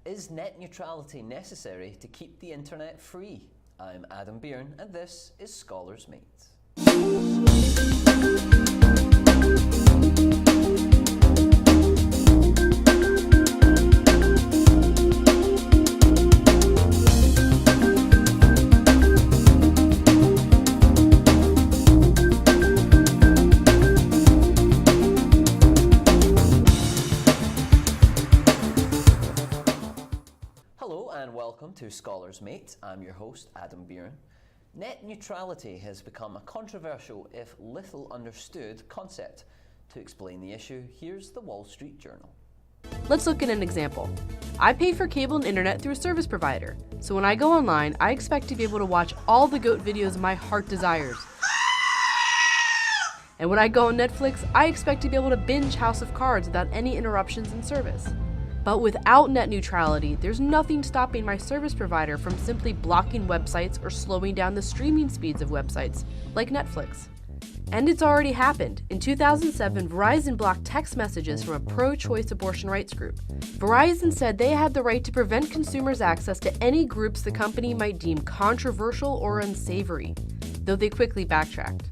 Is net neutrality necessary to keep the internet free? I'm Adam Byrne and this is Scholars Mate. Hello and welcome to Scholars Mate. I'm your host, Adam Byrne. Net neutrality has become a controversial, if little understood, concept. To explain the issue, here's the Wall Street Journal. Let's look at an example. I pay for cable and internet through a service provider, so when I go online, I expect to be able to watch all the GOAT videos my heart desires. And when I go on Netflix, I expect to be able to binge House of Cards without any interruptions in service. But without net neutrality, there's nothing stopping my service provider from simply blocking websites or slowing down the streaming speeds of websites, like Netflix. And it's already happened. In 2007, Verizon blocked text messages from a pro-choice abortion rights group. Verizon said they had the right to prevent consumers' access to any groups the company might deem controversial or unsavory, though they quickly backtracked.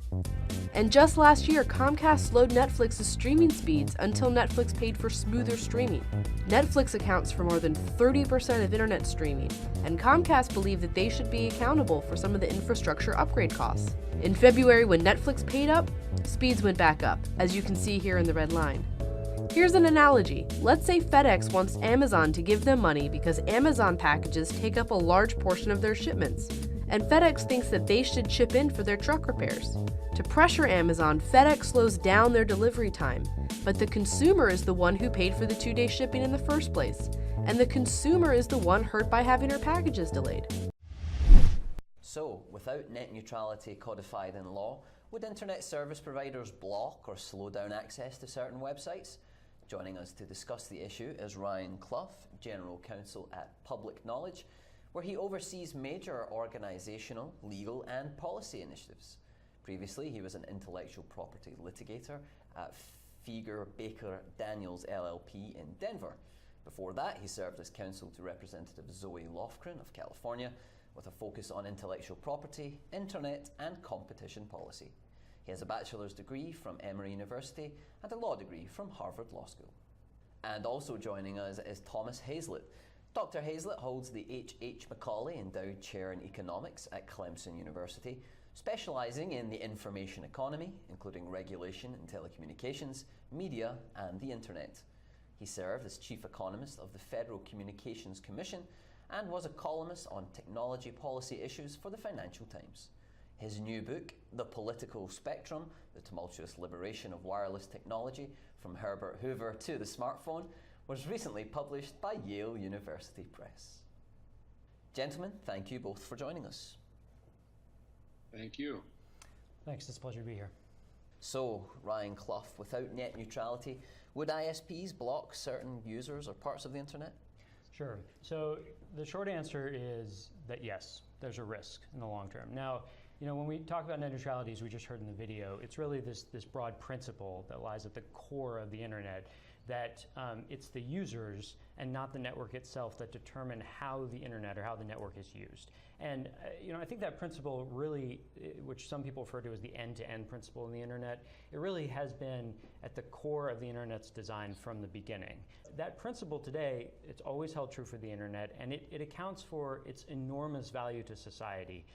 And just last year, Comcast slowed Netflix's streaming speeds until Netflix paid for smoother streaming. Netflix accounts for more than 30% of internet streaming, and Comcast believed that they should be accountable for some of the infrastructure upgrade costs. In February, when Netflix paid up, speeds went back up, as you can see here in the red line. Here's an analogy. Let's say FedEx wants Amazon to give them money because Amazon packages take up a large portion of their shipments, and FedEx thinks that they should chip in for their truck repairs. To pressure Amazon, FedEx slows down their delivery time, but the consumer is the one who paid for the 2-day shipping in the first place, and the consumer is the one hurt by having her packages delayed. So, without net neutrality codified in law, would internet service providers block or slow down access to certain websites? Joining us to discuss the issue is Ryan Clough, General Counsel at Public Knowledge, where he oversees major organisational, legal and policy initiatives. Previously, he was an intellectual property litigator at Fieger Baker Daniels LLP in Denver. Before that, he served as counsel to Representative Zoe Lofgren of California, with a focus on intellectual property, internet and competition policy. He has a bachelor's degree from Emory University and a law degree from Harvard Law School. And also joining us is Thomas Hazlett. Dr. Hazlett holds the H. Macaulay Endowed Chair in Economics at Clemson University, specialising in the information economy, including regulation in telecommunications, media and the internet. He served as Chief Economist of the Federal Communications Commission and was a columnist on technology policy issues for the Financial Times. His new book, The Political Spectrum, The Tumultuous Liberation of Wireless Technology from Herbert Hoover to the Smartphone, was recently published by Yale University Press. Gentlemen, thank you both for joining us. Thank you. Thanks, it's a pleasure to be here. So, Ryan Clough, without net neutrality, would ISPs block certain users or parts of the internet? Sure. So the short answer is that yes, there's a risk in the long term. Now, when we talk about net neutrality, as we just heard in the video, it's really this broad principle that lies at the core of the internet, that it's the users and not the network itself that determine how the internet or how the network is used. And I think that principle really, which some people refer to as the end-to-end principle in the internet, it really has been at the core of the internet's design from the beginning. That principle today, it's always held true for the internet, and it accounts for its enormous value to society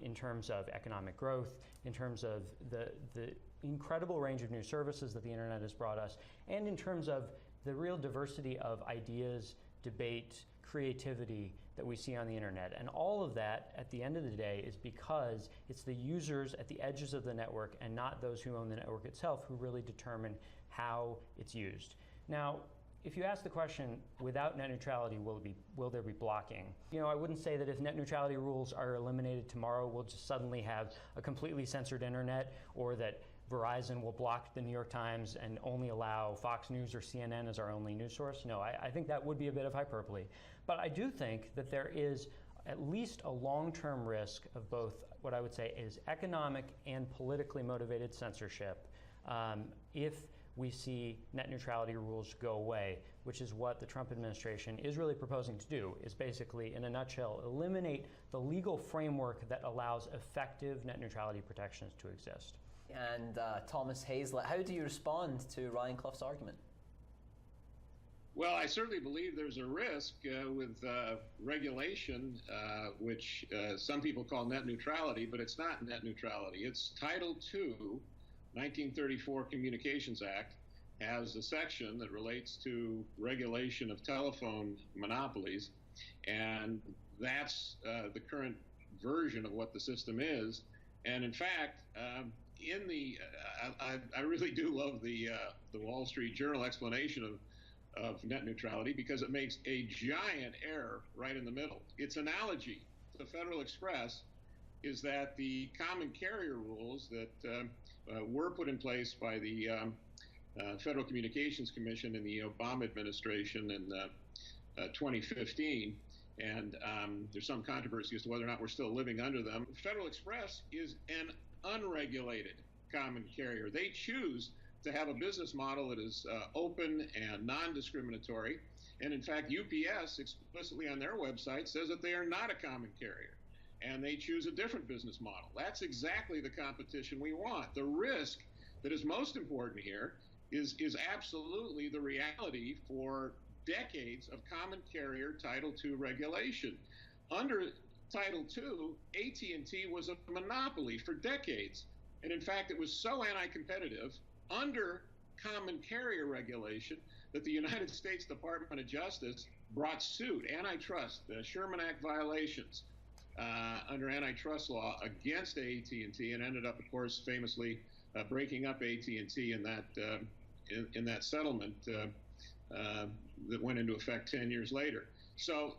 in terms of economic growth, in terms of the incredible range of new services that the internet has brought us, and in terms of the real diversity of ideas, debate, creativity that we see on the internet. And all of that, at the end of the day, is because it's the users at the edges of the network and not those who own the network itself who really determine how it's used. Now, if you ask the question, without net neutrality, will there be blocking? I wouldn't say that if net neutrality rules are eliminated tomorrow, we'll just suddenly have a completely censored internet, or that Verizon will block the New York Times and only allow Fox News or CNN as our only news source. No, I think that would be a bit of hyperbole. But I do think that there is at least a long-term risk of both what I would say is economic and politically motivated censorship if we see net neutrality rules go away, which is what the Trump administration is really proposing to do, is basically, in a nutshell, eliminate the legal framework that allows effective net neutrality protections to exist. And Thomas Hazlett, how do you respond to Ryan Clough's argument? Well, I certainly believe there's a risk with regulation, which some people call net neutrality, but it's not net neutrality. It's Title II, 1934 Communications Act, has a section that relates to regulation of telephone monopolies, and that's the current version of what the system is. And in fact, I really do love the Wall Street Journal explanation of net neutrality, because it makes a giant error right in the middle. Its analogy to Federal Express is that the common carrier rules that were put in place by the Federal Communications Commission in the Obama administration in 2015, and there's some controversy as to whether or not we're still living under them. Federal Express is an unregulated common carrier. They choose to have a business model that is open and non-discriminatory. And in fact, UPS explicitly on their website says that they are not a common carrier, and they choose a different business model. That's exactly the competition we want. The risk that is most important here is absolutely the reality for decades of common carrier Title II regulation. Under Title II, AT&T was a monopoly for decades. And in fact, it was so anti-competitive under common carrier regulation that the United States Department of Justice brought suit, antitrust, Sherman Act violations under antitrust law against AT&T, and ended up, of course, famously breaking up AT&T in that settlement that went into effect 10 years later. So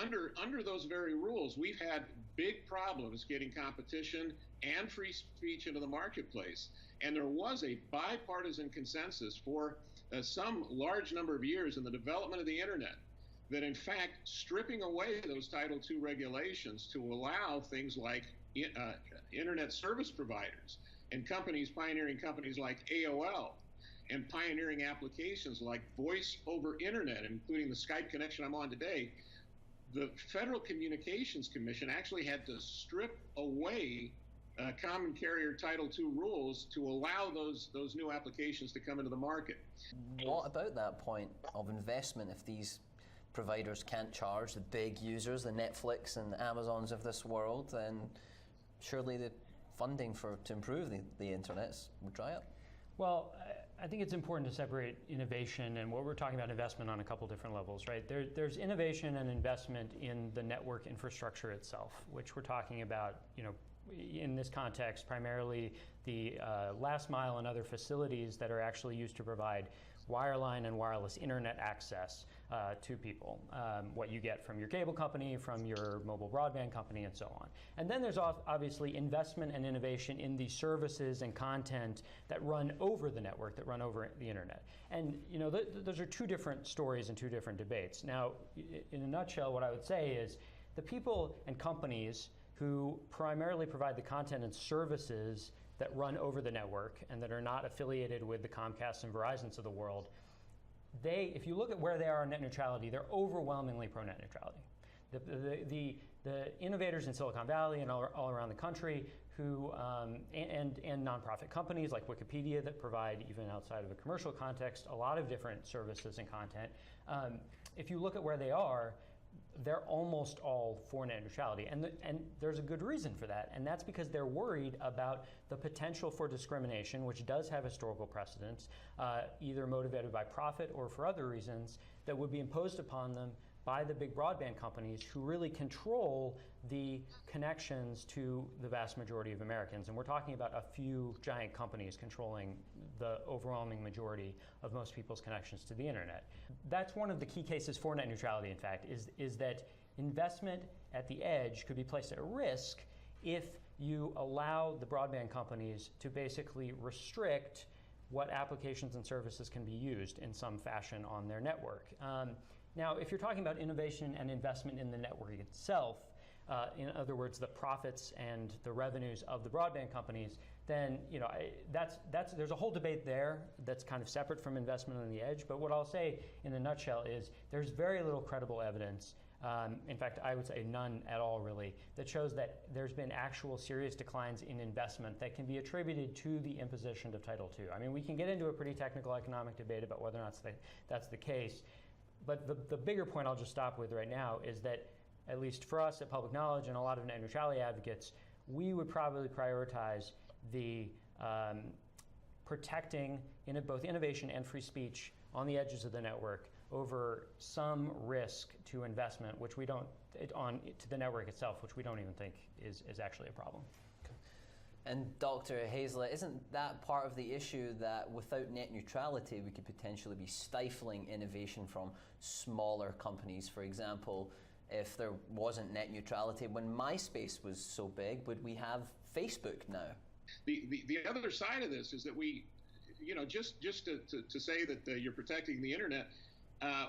under those very rules, we've had big problems getting competition and free speech into the marketplace. And there was a bipartisan consensus for some large number of years in the development of the internet that, in fact, stripping away those Title II regulations to allow things like internet service providers and pioneering companies like AOL, and pioneering applications like voice over internet, including the Skype connection I'm on today, the Federal Communications Commission actually had to strip away common carrier Title II rules to allow those new applications to come into the market. What about that point of investment if these providers can't charge the big users, the Netflix and Amazons of this world, then surely the funding to improve the internet would dry up? Well, I think it's important to separate innovation and what we're talking about investment on a couple different levels, right? There's innovation and investment in the network infrastructure itself, which we're talking about, in this context, primarily the last mile and other facilities that are actually used to provide wireline and wireless internet access to people, what you get from your cable company, from your mobile broadband company, and so on. And then there's obviously investment and innovation in the services and content that run over the network, that run over the internet. And those are two different stories and two different debates. Now, in a nutshell, what I would say is the people and companies who primarily provide the content and services that run over the network and that are not affiliated with the Comcasts and Verizons of the world, if you look at where they are on net neutrality, they're overwhelmingly pro-net neutrality. The innovators in Silicon Valley and all around the country who, and nonprofit companies like Wikipedia that provide, even outside of a commercial context, a lot of different services and content. If you look at where they are, they're almost all for net neutrality. And there's a good reason for that. And that's because they're worried about the potential for discrimination, which does have historical precedents, either motivated by profit or for other reasons, that would be imposed upon them by the big broadband companies who really control the connections to the vast majority of Americans. And we're talking about a few giant companies controlling the overwhelming majority of most people's connections to the internet. That's one of the key cases for net neutrality, in fact, is that investment at the edge could be placed at risk if you allow the broadband companies to basically restrict what applications and services can be used in some fashion on their network. Now, if you're talking about innovation and investment in the network itself, in other words, the profits and the revenues of the broadband companies, then there's a whole debate there that's kind of separate from investment on the edge. But what I'll say in a nutshell is there's very little credible evidence. In fact, I would say none at all, really, that shows that there's been actual serious declines in investment that can be attributed to the imposition of Title II. I mean, we can get into a pretty technical economic debate about whether or not that's the case. But the bigger point I'll just stop with right now is that, at least for us at Public Knowledge and a lot of net neutrality advocates, we would probably prioritize the protecting both innovation and free speech on the edges of the network over some risk to investment, which we don't, to the network itself, which we don't even think is actually a problem. And Dr. Hazlett, isn't that part of the issue that without net neutrality, we could potentially be stifling innovation from smaller companies? For example, if there wasn't net neutrality, when MySpace was so big, would we have Facebook now? The other side of this is that we, just to say that you're protecting the internet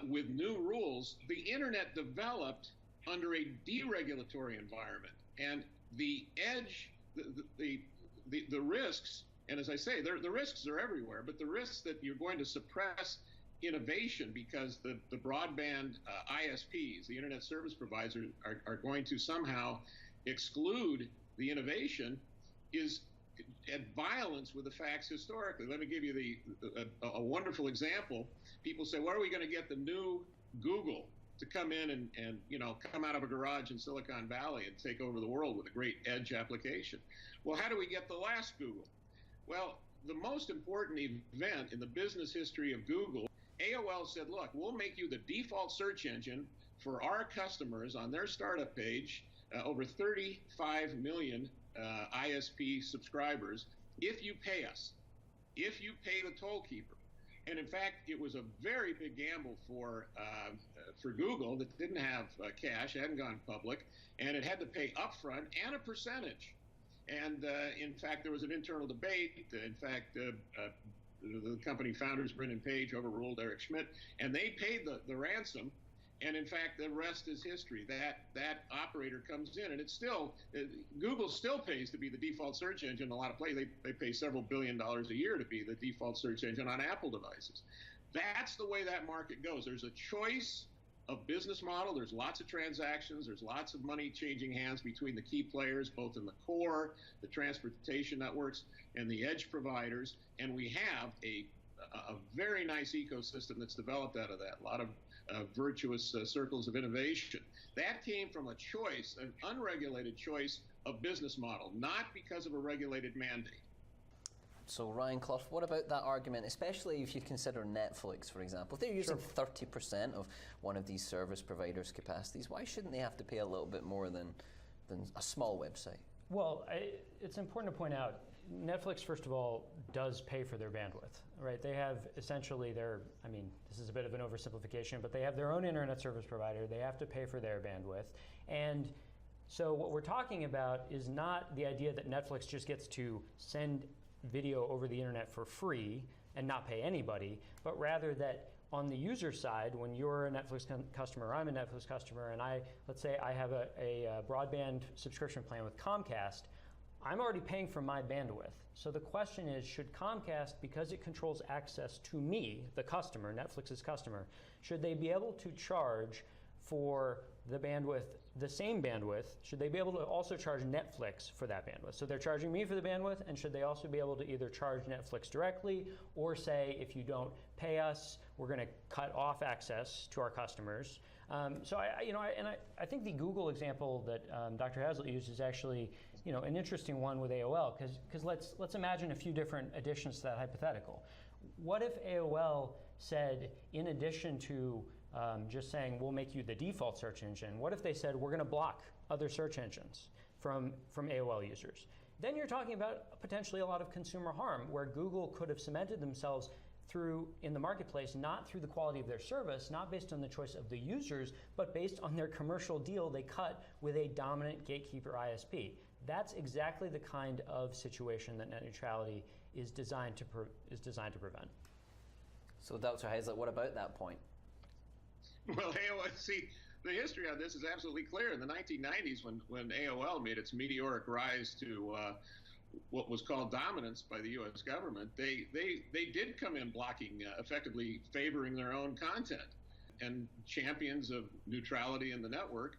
with new rules, the internet developed under a deregulatory environment, and the edge, the risks, and as I say, the risks are everywhere, but the risks that you're going to suppress innovation because the broadband ISPs, the internet service providers, are going to somehow exclude the innovation is at violence with the facts historically. Let me give you a wonderful example. People say, where are we going to get the new Google to come in and come out of a garage in Silicon Valley and take over the world with a great edge application? Well, how do we get the last Google? Well, the most important event in the business history of Google, AOL said, look, we'll make you the default search engine for our customers on their startup page, over 35 million ISP subscribers, if you pay us, if you pay the toll keeper. And in fact, it was a very big gamble for Google that didn't have cash, hadn't gone public, and it had to pay upfront and a percentage. And in fact, there was an internal debate. In fact, the company founders, Brendan Page, overruled Eric Schmidt, and they paid the ransom. And in fact, the rest is history. That operator comes in, and it's still, Google still pays to be the default search engine in a lot of places. They pay several $1 billion a year to be the default search engine on Apple devices. That's the way that market goes. There's a choice of business model. There's lots of transactions. There's lots of money changing hands between the key players, both in the core, the transportation networks, and the edge providers. And we have a very nice ecosystem that's developed out of that. A lot of virtuous circles of innovation. That came from a choice, an unregulated choice of business model, not because of a regulated mandate. So Ryan Clough, what about that argument, especially if you consider Netflix, for example? If they're using 30% of one of these service providers' capacities, why shouldn't they have to pay a little bit more than a small website? Well, it's important to point out, Netflix, first of all, does pay for their bandwidth, right? They have essentially this is a bit of an oversimplification, but they have their own internet service provider. They have to pay for their bandwidth. And so what we're talking about is not the idea that Netflix just gets to send video over the internet for free and not pay anybody, but rather that on the user side, when you're a Netflix customer, I'm a Netflix customer, and let's say I have a broadband subscription plan with Comcast, I'm already paying for my bandwidth. So the question is, should Comcast, because it controls access to me, the customer, Netflix's customer, should they be able to charge for the bandwidth, the same bandwidth? Should they be able to also charge Netflix for that bandwidth? So they're charging me for the bandwidth, and should they also be able to either charge Netflix directly or say, if you don't pay us, we're going to cut off access to our customers? So I think the Google example that Dr. Hazlett used is actually an interesting one with AOL, because let's imagine a few different additions to that hypothetical. What if AOL said, in addition to just saying we'll make you the default search engine, what if they said we're going to block other search engines from AOL users? Then you're talking about potentially a lot of consumer harm, where Google could have cemented themselves in the marketplace, not through the quality of their service, not based on the choice of the users, but based on their commercial deal they cut with a dominant gatekeeper ISP. That's exactly the kind of situation that net neutrality is designed to prevent. So Dr. Hazlett, what about that point? Well, AOL, see, The history on this is absolutely clear. In the 1990s, when AOL made its meteoric rise to what was called dominance by the U.S. government, they did come in blocking, effectively favoring their own content. And champions of neutrality in the network,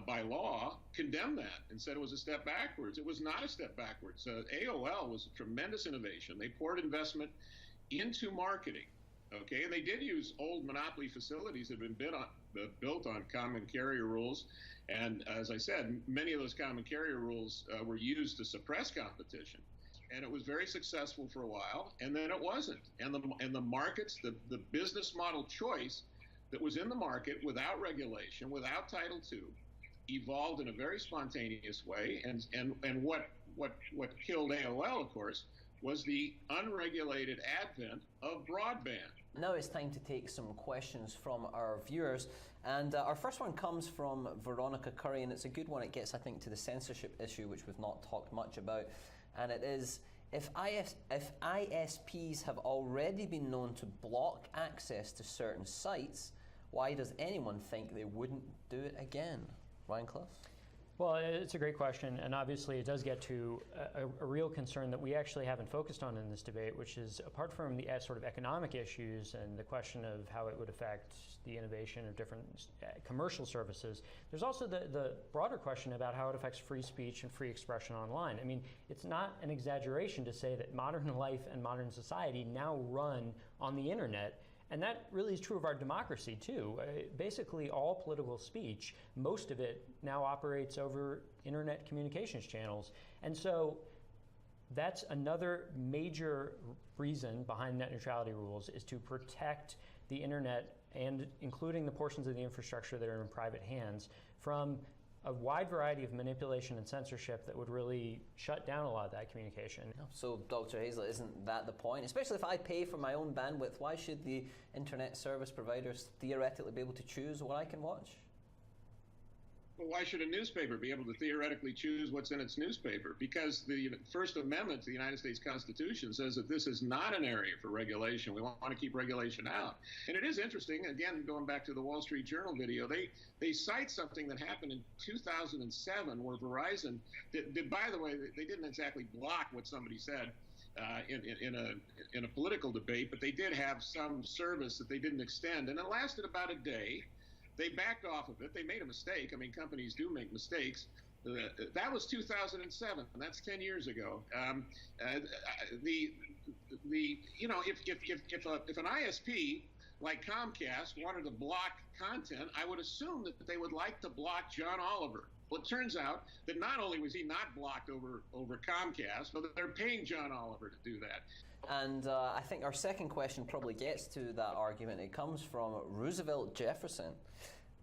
by law, condemned that and said it was a step backwards. It was not a step backwards. AOL was a tremendous innovation. They poured investment into marketing. Okay, and they did use old monopoly facilities that had been built on common carrier rules. And as I said, many of those common carrier rules were used to suppress competition. And it was very successful for a while, and then it wasn't. And the markets, the business model choice that was in the market without regulation, without Title II, evolved in a very spontaneous way. And what killed AOL, of course, was the unregulated advent of broadband. Now it's time to take some questions from our viewers. And our first one comes from Veronica Curry, and it's a good one. It gets, I think, to the censorship issue, which we've not talked much about. And it is, if ISPs have already been known to block access to certain sites, why does anyone think they wouldn't do it again? Ryan Clough? Well, it's a great question, and obviously it does get to a real concern that we actually haven't focused on in this debate, which is, apart from the sort of economic issues and the question of how it would affect the innovation of different commercial services, there's also the broader question about how it affects free speech and free expression online. I mean, it's not an exaggeration to say that modern life and modern society now run on the internet. And that really is true of our democracy, too. Basically, all political speech, most of it now operates over internet communications channels. And so that's another major reason behind net neutrality rules, is to protect the internet, and including the portions of the infrastructure that are in private hands, from a wide variety of manipulation and censorship that would really shut down a lot of that communication. So, Dr. Hazlett, isn't that the point? Especially if I pay for my own bandwidth, why should the internet service providers theoretically be able to choose what I can watch? Well, why should a newspaper be able to theoretically choose what's in its newspaper? Because the First Amendment to the United States Constitution says that this is not an area for regulation. We want to keep regulation out. And it is interesting, again, going back to the Wall Street Journal video, they cite something that happened in 2007 where Verizon, by the way, they didn't exactly block what somebody said in a political debate, but they did have some service that they didn't extend. And it lasted about a day. They backed off of it. They made a mistake. I mean, companies do make mistakes. That was 2007. That's 10 years ago. If an ISP like Comcast wanted to block content, I would assume that they would like to block John Oliver. Well, it turns out that not only was he not blocked over Comcast, but they're paying John Oliver to do that. And I think our second question probably gets to that argument. It comes from Roosevelt Jefferson.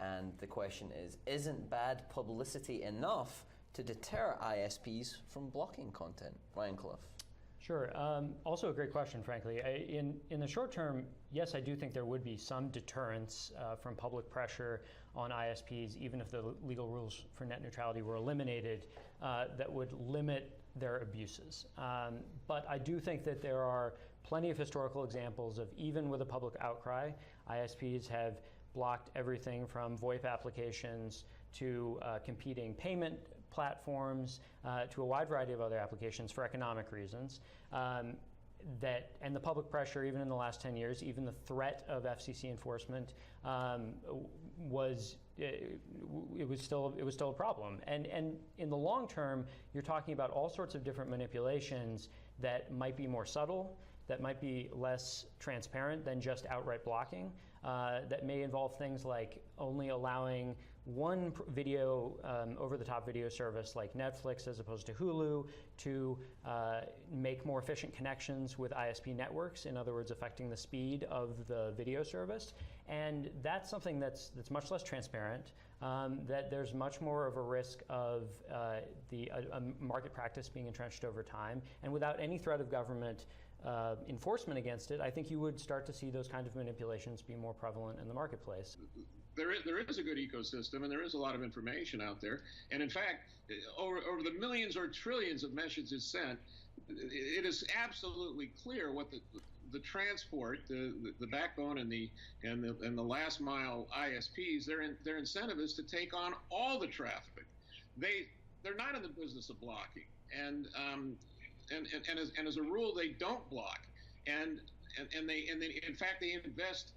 And the question is, isn't bad publicity enough to deter ISPs from blocking content? Ryan Clough. Sure. Also a great question, frankly. In the short term, yes, I do think there would be some deterrence from public pressure on ISPs, even if the legal rules for net neutrality were eliminated, that would limit their abuses. But I do think that there are plenty of historical examples of, even with a public outcry, ISPs have blocked everything from VoIP applications to competing payment platforms to a wide variety of other applications for economic reasons. And the public pressure, even in the last 10 years, even the threat of FCC enforcement was still a problem. And in the long term, you're talking about all sorts of different manipulations that might be more subtle, that might be less transparent than just outright blocking, that may involve things like only allowing one video, over-the-top video service like Netflix as opposed to Hulu to make more efficient connections with ISP networks, in other words, affecting the speed of the video service. And that's something that's much less transparent, that there's much more of a risk of a market practice being entrenched over time. And without any threat of government enforcement against it, I think you would start to see those kinds of manipulations be more prevalent in the marketplace. There is a good ecosystem, and there is a lot of information out there. And in fact, over the millions or trillions of messages sent, it is absolutely clear what the transport, the backbone, and the last mile ISPs, their incentive is to take on all the traffic. They're not in the business of blocking, and as a rule, they don't block, and they in fact they invest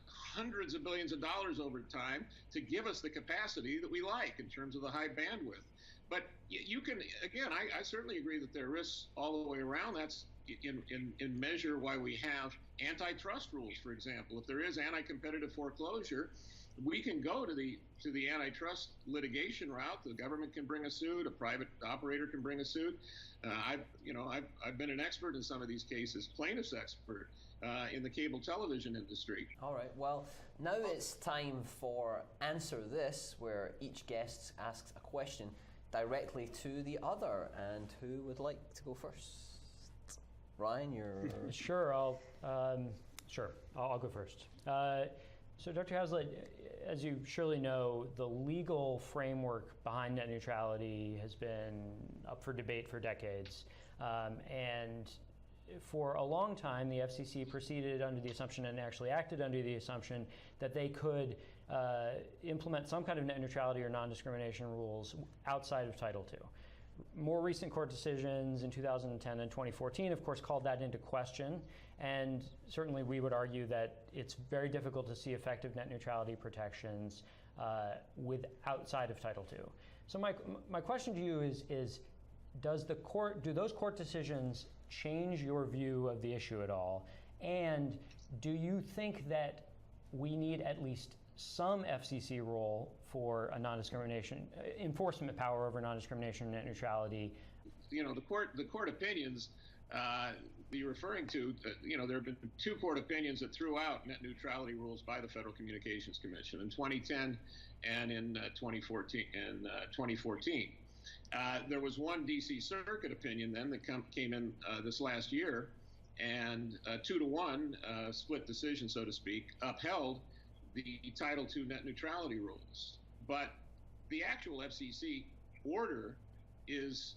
hundreds of billions of dollars over time to give us the capacity that we like in terms of the high bandwidth. But you can, again, I certainly agree that there are risks all the way around. That's in measure why we have antitrust rules, for example. If there is anti-competitive foreclosure, we can go to the antitrust litigation route. The government can bring a suit. A private operator can bring a suit. I've been an expert in some of these cases, plaintiff's expert in the cable television industry. All right. Well, now it's time for Answer This, where each guest asks a question directly to the other. And who would like to go first? Ryan, you're... Sure, I'll go first. So Dr. Hazlitt, as you surely know, the legal framework behind net neutrality has been up for debate for decades. And for a long time, the FCC proceeded under the assumption and actually acted under the assumption that they could implement some kind of net neutrality or non-discrimination rules outside of Title II. More recent court decisions in 2010 and 2014, of course, called that into question. And certainly we would argue that it's very difficult to see effective net neutrality protections outside of Title II. So my question to you is do those court decisions change your view of the issue at all? And do you think that we need at least some FCC role for a non-discrimination enforcement power over non-discrimination and net neutrality? The court opinions that you're referring to, there have been two court opinions that threw out net neutrality rules by the Federal Communications Commission in 2010 and in 2014. There was one D.C. Circuit opinion then that came in this last year, and 2-1 split decision, so to speak, upheld the Title II net neutrality rules. But the actual FCC order is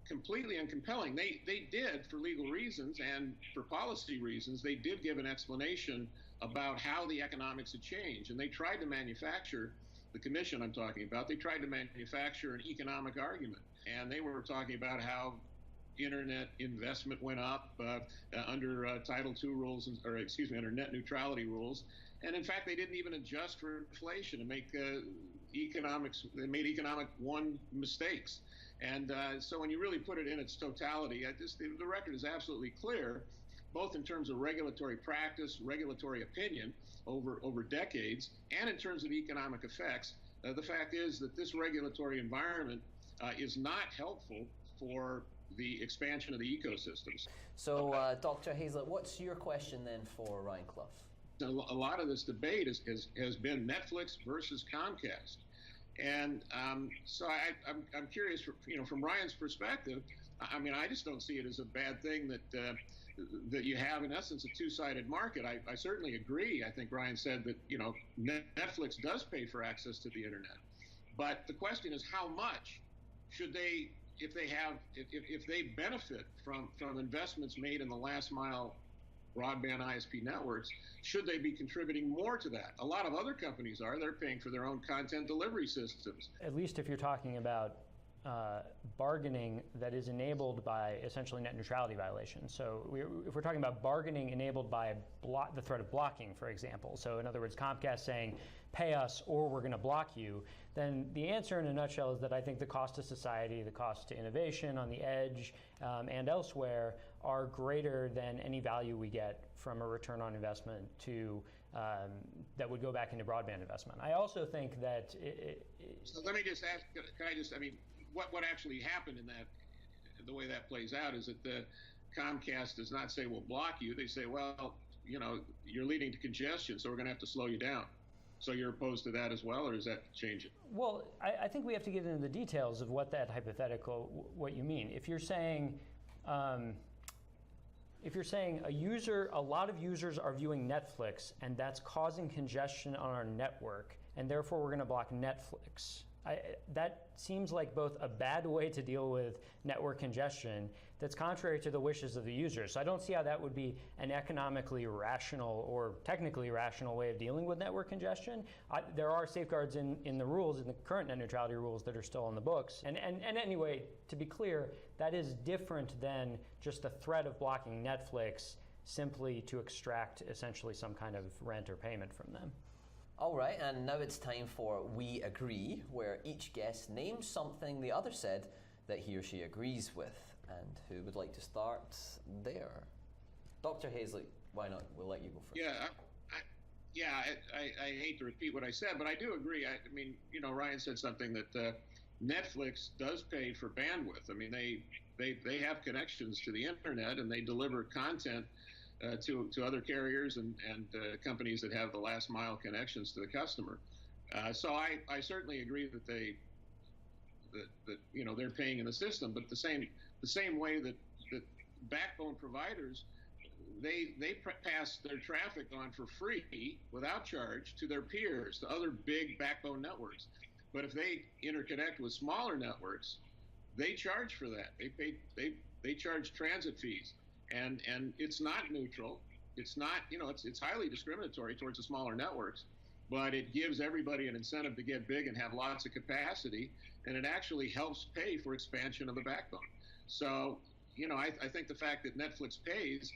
completely uncompelling. They did, for legal reasons and for policy reasons, they did give an explanation about how the economics had changed. And they tried to manufacture, the commission I'm talking about, they tried to manufacture an economic argument. And they were talking about how internet investment went up under Title II rules, under net neutrality rules. And in fact, they didn't even adjust for inflation and make they made economic mistakes. And so when you really put it in its totality, the record is absolutely clear, both in terms of regulatory practice, regulatory opinion over decades, and in terms of economic effects. The fact is that this regulatory environment is not helpful for the expansion of the ecosystems. So, Dr. Hazlett, what's your question then for Ryan Clough? A lot of this debate has been Netflix versus Comcast. And so I'm curious, from Ryan's perspective, I just don't see it as a bad thing that you have, in essence, a two-sided market. I certainly agree. I think Ryan said that, Netflix does pay for access to the internet. But the question is, how much should they, if they benefit from investments made in the last mile broadband ISP networks, should they be contributing more to that? A lot of other companies they're paying for their own content delivery systems. At least if you're talking about bargaining that is enabled by essentially net neutrality violations. So if we're talking about bargaining enabled by the threat of blocking, for example, so in other words, Comcast saying, pay us or we're going to block you, then the answer in a nutshell is that I think the cost to society, the cost to innovation on the edge and elsewhere are greater than any value we get from a return on investment that would go back into broadband investment. I also think that... So let me just ask, what actually happened in that, the way that plays out is that the Comcast does not say we'll block you. They say, well, you're leading to congestion, so we're going to have to slow you down. So you're opposed to that as well, or does that change it? Well, I think we have to get into the details of what that hypothetical, what you mean. If you're saying a lot of users are viewing Netflix and that's causing congestion on our network, and therefore we're going to block Netflix, That seems like both a bad way to deal with network congestion that's contrary to the wishes of the users. So I don't see how that would be an economically rational or technically rational way of dealing with network congestion. There are safeguards in the rules, in the current net neutrality rules that are still on the books. And anyway, to be clear, that is different than just the threat of blocking Netflix simply to extract essentially some kind of rent or payment from them. All right, and now it's time for We Agree, where each guest names something the other said that he or she agrees with. And who would like to start there? Dr. Hazlett, why not? We'll let you go first. I hate to repeat what I said, but I do agree. I mean, Ryan said something that Netflix does pay for bandwidth. I mean, they have connections to the internet, and they deliver content to other carriers and companies that have the last mile connections to the customer. So I certainly agree that they're paying in the system, but the same way that backbone providers, they pass their traffic on for free without charge to their peers, to other big backbone networks. But if they interconnect with smaller networks, they charge for that. They charge transit fees. And it's not neutral. It's not, it's highly discriminatory towards the smaller networks, but it gives everybody an incentive to get big and have lots of capacity, and it actually helps pay for expansion of the backbone. So, I think the fact that Netflix pays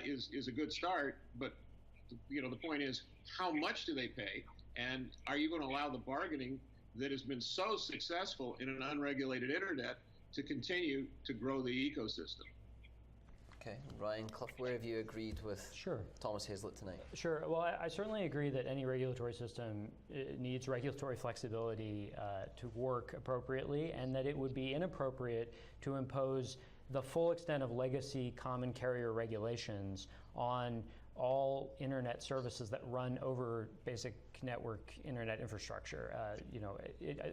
is a good start, but the point is, how much do they pay, and are you going to allow the bargaining that has been so successful in an unregulated internet to continue to grow the ecosystem? Okay, Ryan Clough, where have you agreed with Thomas Hazlett tonight? Sure. Well, I certainly agree that any regulatory system needs regulatory flexibility to work appropriately, and that it would be inappropriate to impose the full extent of legacy common carrier regulations on all internet services that run over basic network internet infrastructure.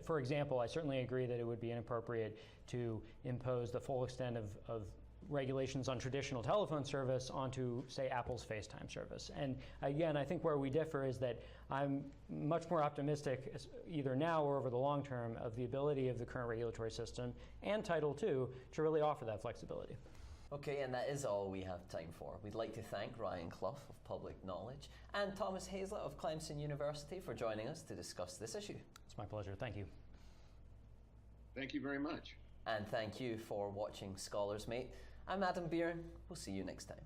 For example, I certainly agree that it would be inappropriate to impose the full extent of regulations on traditional telephone service onto, say, Apple's FaceTime service. And again, I think where we differ is that I'm much more optimistic, either now or over the long term, of the ability of the current regulatory system and Title II to really offer that flexibility. Okay, and that is all we have time for. We'd like to thank Ryan Clough of Public Knowledge and Thomas Hazlett of Clemson University for joining us to discuss this issue. It's my pleasure. Thank you. Thank you very much. And thank you for watching Scholars Mate. I'm Adam Bieran. We'll see you next time.